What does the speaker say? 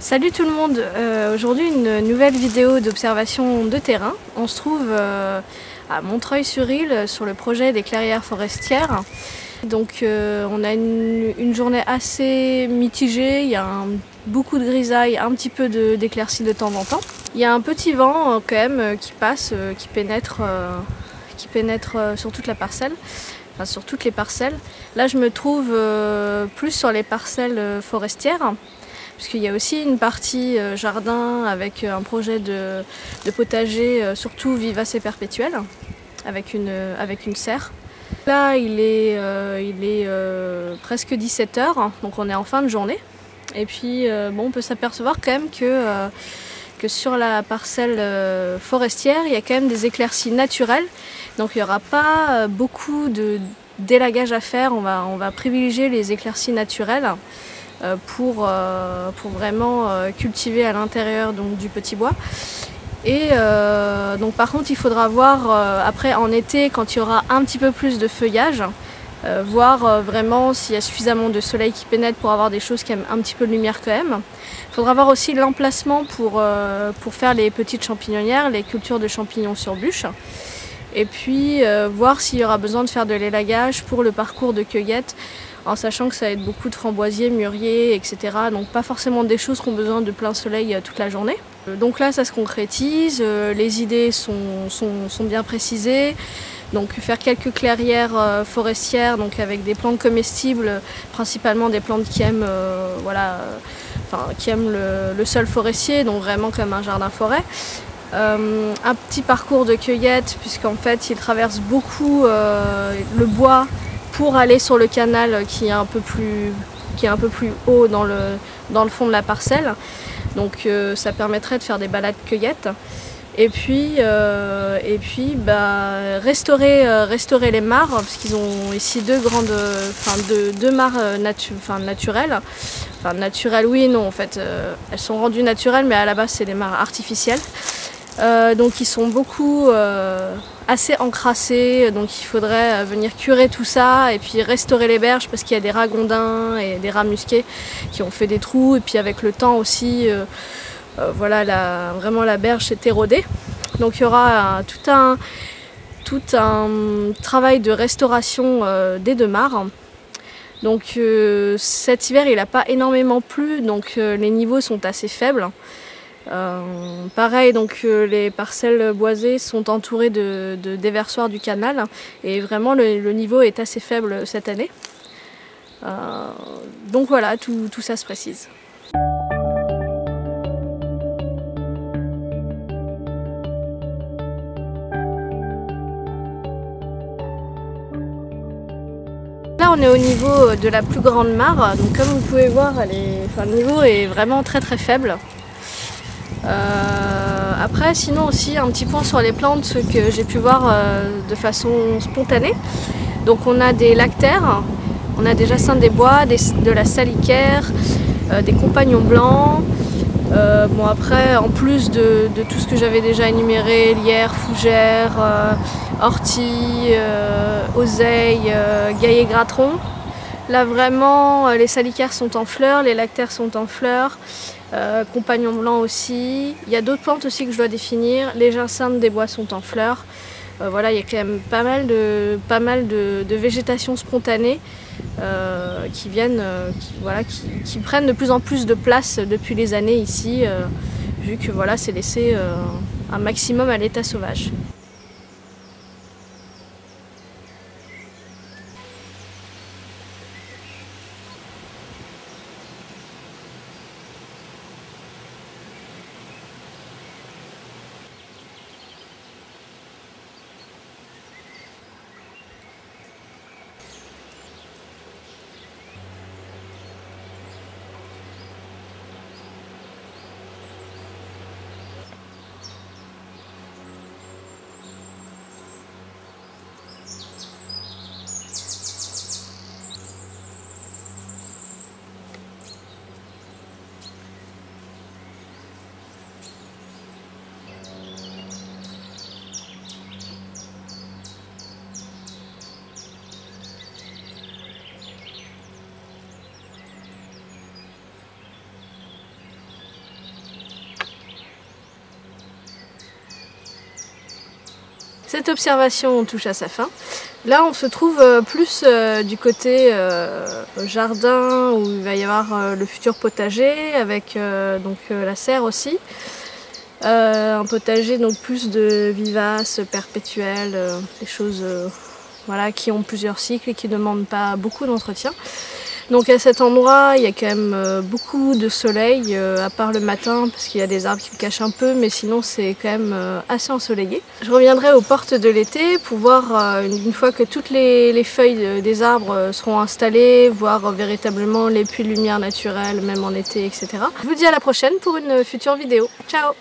Salut tout le monde, aujourd'hui une nouvelle vidéo d'observation de terrain. On se trouve à Montreuil-sur-Île sur le projet des clairières forestières. Donc on a une journée assez mitigée, il y a beaucoup de grisaille, un petit peu d'éclaircies de temps en temps. Il y a un petit vent quand même qui passe, qui pénètre sur toute la parcelle. Enfin, sur toutes les parcelles. Là je me trouve plus sur les parcelles forestières, puisqu'il y a aussi une partie jardin avec un projet de potager surtout vivace et perpétuel, avec une serre. Là il est presque 17 h, donc on est en fin de journée. Et puis bon, on peut s'apercevoir quand même que sur la parcelle forestière, il y a quand même des éclaircies naturelles. Donc il n'y aura pas beaucoup d'élagage à faire, on va privilégier les éclaircies naturelles pour vraiment cultiver à l'intérieur du petit bois. Et donc par contre il faudra voir après en été, quand il y aura un petit peu plus de feuillage, voir vraiment s'il y a suffisamment de soleil qui pénètre pour avoir des choses qui aiment un petit peu de lumière quand même. Il faudra voir aussi l'emplacement pour faire les petites champignonnières, les cultures de champignons sur bûche. Et puis voir s'il y aura besoin de faire de l'élagage pour le parcours de cueillette, en sachant que ça va être beaucoup de framboisiers, mûriers, etc. Donc pas forcément des choses qui ont besoin de plein soleil toute la journée. Donc là ça se concrétise, les idées sont bien précisées. Donc faire quelques clairières forestières, donc avec des plantes comestibles, principalement des plantes qui aiment, qui aiment le sol forestier, donc vraiment comme un jardin-forêt. Un petit parcours de cueillette, puisqu'en fait il traverse beaucoup le bois pour aller sur le canal qui est un peu plus haut dans le fond de la parcelle. Donc ça permettrait de faire des balades cueillettes. Et puis restaurer les mares, parce qu'ils ont ici deux mares naturelles. Enfin naturelles oui et non en fait. Elles sont rendues naturelles, mais à la base c'est des mares artificielles. Donc ils sont beaucoup assez encrassés, donc il faudrait venir curer tout ça et puis restaurer les berges, parce qu'il y a des ragondins et des rats musqués qui ont fait des trous, et puis avec le temps aussi vraiment la berge s'est érodée. Donc il y aura tout un travail de restauration des deux mares. Donc cet hiver il n'a pas énormément plu, donc les niveaux sont assez faibles. Pareil, donc les parcelles boisées sont entourées de déversoirs du canal, et vraiment le niveau est assez faible cette année. Donc voilà, tout ça se précise. Là on est au niveau de la plus grande mare, donc comme vous pouvez voir le niveau est vraiment très faible. Après sinon aussi un petit point sur les plantes que j'ai pu voir de façon spontanée. Donc on a des lactaires, on a des jacinthes des bois, de la salicaire, des compagnons blancs. Bon après en plus de tout ce que j'avais déjà énuméré, lierre, fougère, ortie, oseille, gaillet gratron. Là vraiment les salicaires sont en fleurs, les lactaires sont en fleurs. Compagnons blancs aussi. Il y a d'autres plantes aussi que je dois définir. Les jacinthes des bois sont en fleurs. Voilà, il y a quand même pas mal de végétation spontanée qui prennent de plus en plus de place depuis les années ici, vu que voilà, c'est laissé un maximum à l'état sauvage. Cette observation touche à sa fin. Là, on se trouve plus du côté jardin où il va y avoir le futur potager avec la serre aussi. Un potager donc plus de vivaces, perpétuelles, des choses voilà, qui ont plusieurs cycles et qui ne demandent pas beaucoup d'entretien. Donc à cet endroit, il y a quand même beaucoup de soleil, à part le matin, parce qu'il y a des arbres qui le cachent un peu, mais sinon c'est quand même assez ensoleillé. Je reviendrai aux portes de l'été pour voir, une fois que toutes les feuilles des arbres seront installées, voir véritablement les puits de lumière naturelle, même en été, etc. Je vous dis à la prochaine pour une future vidéo. Ciao!